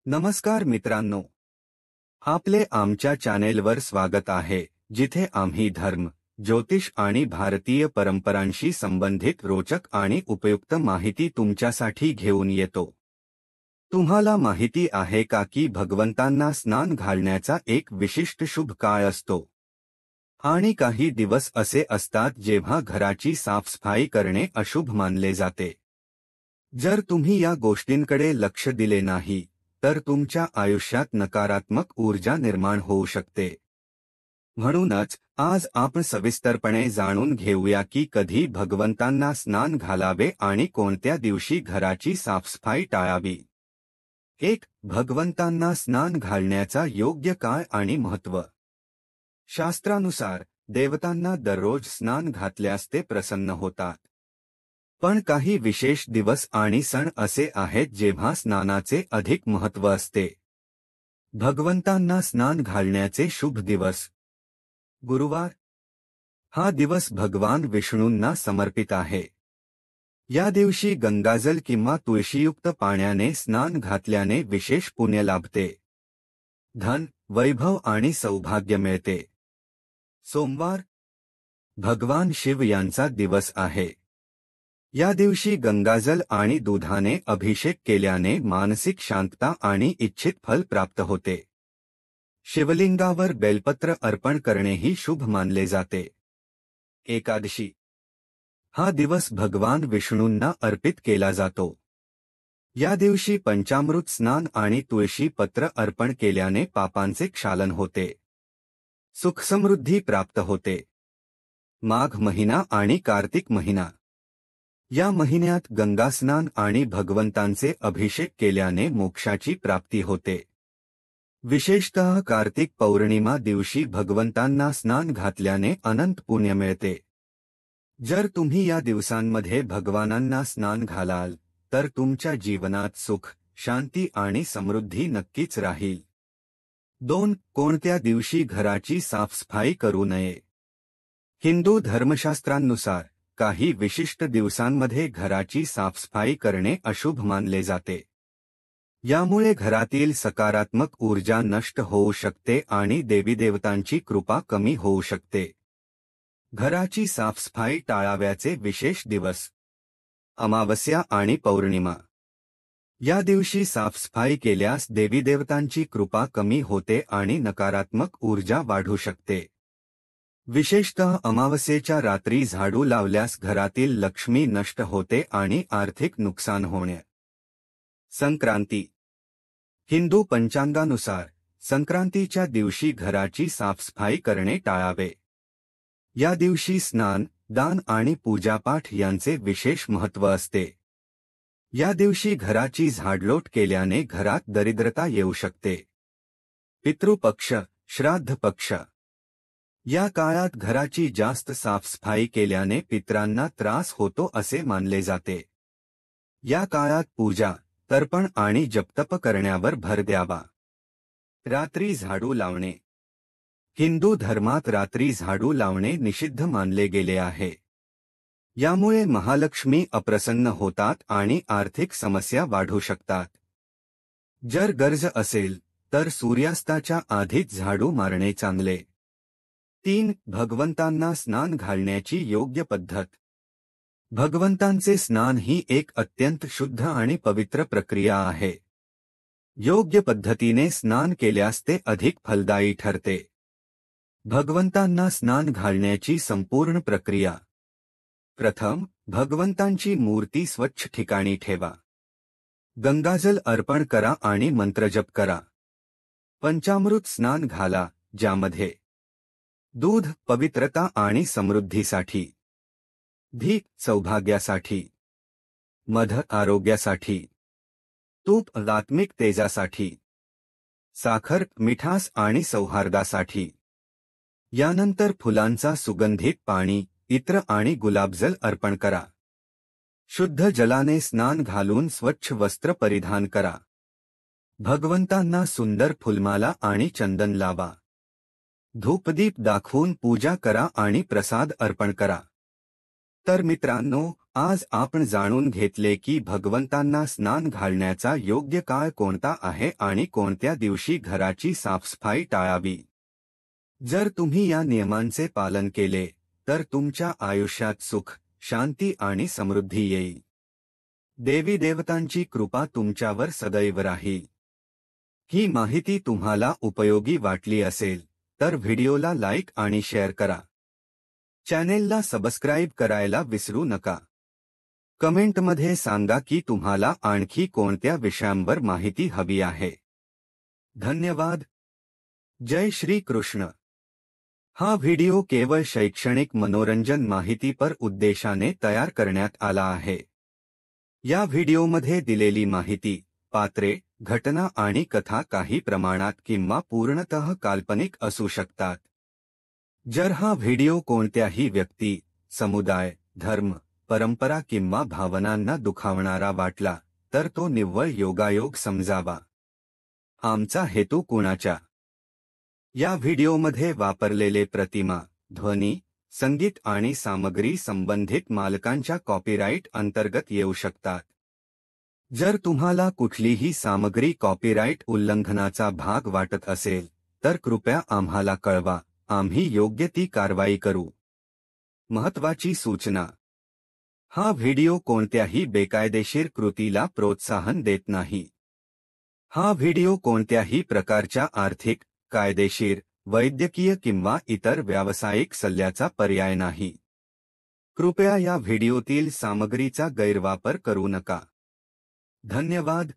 नमस्कार मित्रांनो, आपले आमच्या चॅनेलवर स्वागत आहे, जिथे आम्ही धर्म, ज्योतिष आणि भारतीय परंपरांशी संबंधित रोचक आणि उपयुक्त माहिती तुमच्यासाठी घेऊन येतो। तुम्हाला माहिती आहे का की भगवंतांना स्नान घालण्याचा एक विशिष्ट शुभ काळ असतो आणि काही दिवस असे असतात जेव्हा घराची साफसफाई करणे अशुभ मानले जाते। जर तुम्ही या गोष्टींकडे लक्ष दिले नाही तर तुमच्या आयुष्यात नकारात्मक ऊर्जा निर्माण होऊ शकते। म्हणूनच आज आपण सविस्तरपणे जाणून घेऊया की कधी भगवंतांना स्नान घालावे आणि कोणत्या दिवशी घराची साफसफाई टाळावी। 1. भगवंतांना स्नान घालण्याचा योग्य काळ आणि महत्त्व। शास्त्रानुसार देवतांना दररोज स्नान घातल्यास ते प्रसन्न होतात। पण काही विशेष दिवस आणि सण असे आहेत जेव्हा स्नानाचे अधिक महत्त्व असते। भगवंतांना स्नान घालण्याचे शुभ दिवस। गुरुवार हा दिवस भगवान विष्णूंना समर्पित आहे। या दिवशी गंगाजल किंवा तुळशीयुक्त पाण्याने स्नान घातल्याने विशेष पुण्य लाभते। धन, वैभव आणि सौभाग्य मिळते। सोमवार भगवान शिव यांचा दिवस आहे। या दिवशी गंगाजल आणि दुधाने अभिषेक केल्याने मानसिक शांतता आणि इच्छित फल प्राप्त होते। शिवलिंगावर बेलपत्र अर्पण करणेही शुभ मानले जाते। एकादशी हा दिवस भगवान विष्णूंना अर्पित केला जातो। या दिवशी पंचामृत स्नान आणि तुळशी पत्र अर्पण केल्याने पापांचे क्षालन होते, सुखसमृद्धी प्राप्त होते। माघ महिना आणि कार्तिक महिना या महिन्यात गंगास्नान आणि भगवंतांचे अभिषेक केल्याने मोक्षाची प्राप्ती होते। विशेषतः कार्तिक पौर्णिमा दिवशी भगवंतांना स्नान घातल्याने अनंत पुण्य मिळते। जर तुम्ही या दिवसांमध्ये भगवानांना स्नान घालाल तर तुमच्या जीवनात सुख, शांती आणि समृद्धी नक्कीच राहील। 2. कोणत्या दिवशी घराची साफसफाई करू नये। हिंदू धर्मशास्त्रांनुसार काही विशिष्ट दिवसांमध्ये घराची साफसफाई करणे अशुभ मानले जाते। यामुळे घरातील सकारात्मक ऊर्जा नष्ट होऊ शकते आणि देवीदेवतांची कृपा कमी होऊ शकते। घराची साफसफाई टाळाव्याचे विशेष दिवस। अमावस्या आणि पौर्णिमा या दिवशी साफसफाई केल्यास देवीदेवतांची कृपा कमी होते आणि नकारात्मक ऊर्जा वाढू शकते। विशेषतः अमावस्येच्या रात्री झाडू लावल्यास घरातील लक्ष्मी नष्ट होते आणि आर्थिक नुकसान होणे। संक्रांती हिंदू पंचांगानुसार संक्रांतीच्या दिवशी घराची साफसफाई करणे टाळावे। या दिवशी स्नान, दान आणि पूजापाठ यांचे विशेष महत्त्व असते। या दिवशी घराची झाडलोट केल्याने घरात दरिद्रता येऊ शकते। पितृपक्ष, श्राद्ध पक्ष या काळात घराची जास्त साफसफाई केल्याने पितरांना त्रास होतो असे मानले जाते। या काळात पूजा, तर्पण आणि जपतप करण्यावर भर द्यावा। रात्री झाडू लावणे हिंदू धर्मात रात्री झाडू लावणे निषिद्ध मानले गेले आहे। यामुळे महालक्ष्मी अप्रसन्न होतात आणि आर्थिक समस्या वाढू शकतात। जर गरज असेल तर सूर्यास्ताच्या आधीच झाडू मारणे चांगले। 3. भगवंतांना स्नान घालण्याची योग्य पद्धत। भगवंतांचे स्नान ही एक अत्यंत शुद्ध आणि पवित्र प्रक्रिया आहे। योग्य पद्धतीने स्नान केल्यास ते अधिक फलदायी ठरते। भगवंतांना स्नान घालण्याची संपूर्ण प्रक्रिया। प्रथम, भगवंतांची मूर्ती स्वच्छ ठिकाणी ठेवा। गंगाजल अर्पण करा आणि मंत्रजप करा। पंचामृत स्नान घाला, ज्यामध्ये दूध पवित्रता आणि समृद्धीसाठी, घी सौभाग्यासाठी, मध आरोग्यासाठी, तूप आध्यात्मिक तेजासाठी, साखर मिठास आणि सौहार्दासाठी। यानंतर फुलांचा सुगंधित पाणी, इत्र आणि गुलाबजल अर्पण करा। शुद्ध जलाने स्नान घालून स्वच्छ वस्त्र परिधान करा। भगवंतांना सुंदर फुलमाला आणि चंदन लावा। धूपदीप दाखवून पूजा करा आणि प्रसाद अर्पण करा। तर मित्रांनो, आज आपण जाणून घेतले की भगवंतांना स्नान घालण्याचा योग्य काळ कोणता आहे आणि कोणत्या दिवशी घराची साफसफाई टाळावी। जर तुम्ही या नियमांचे पालन केले तर तुमच्या आयुष्यात सुख, शांती आणि समृद्धी येईल। देवी देवतांची कृपा तुमच्यावर सदैव राहील। ही माहिती तुम्हाला उपयोगी वाटली असेल तर व्हिडिओला लाईक आणि शेअर करा। चॅनेलला सबस्क्राईब करायला विसरू नका। कमेंटमध्ये सांगा की तुम्हाला आणखी कोणत्या विषयांवर माहिती हवी आहे। धन्यवाद। जय श्री कृष्ण। हा व्हिडिओ केवळ शैक्षणिक मनोरंजन माहितीपर उद्देशाने तयार करण्यात आला आहे। या व्हिडिओमध्ये दिलेली माहिती, पात्रे, घटना आणि कथा काही प्रमाणात किंवा पूर्णतः काल्पनिक असू शकतात। जर हा व्हिडिओ कोणत्याही व्यक्ती, समुदाय, धर्म, परंपरा किंवा भावनांना दुखावणारा वाटला तर तो निव्वळ योगायोग समजावा। आमचा हेतू कुणाच्या या व्हिडिओमध्ये वापरलेले प्रतिमा, ध्वनी, संगीत आणि सामग्री संबंधित मालकांच्या कॉपीराइट अंतर्गत येऊ शकतात। जर तुम्हाला कुठलीही सामग्री कॉपीराइट उल्लंघनाचा भाग वाटत असेल तर कृपया आम्हाला कळवा, आम्ही योग्य ती कारवाई करू। महत्त्वाची सूचना: हा व्हिडिओ कोणत्याही बेकायदेशीर कृतीला प्रोत्साहन देत नाही। हा व्हिडिओ कोणत्याही प्रकारच्या आर्थिक, कायदेशीर, वैद्यकीय किंवा इतर व्यावसायिक सल्ल्याचा पर्याय नाही। कृपया या व्हिडिओतील सामग्रीचा गैरवापर करू नका। धन्यवाद।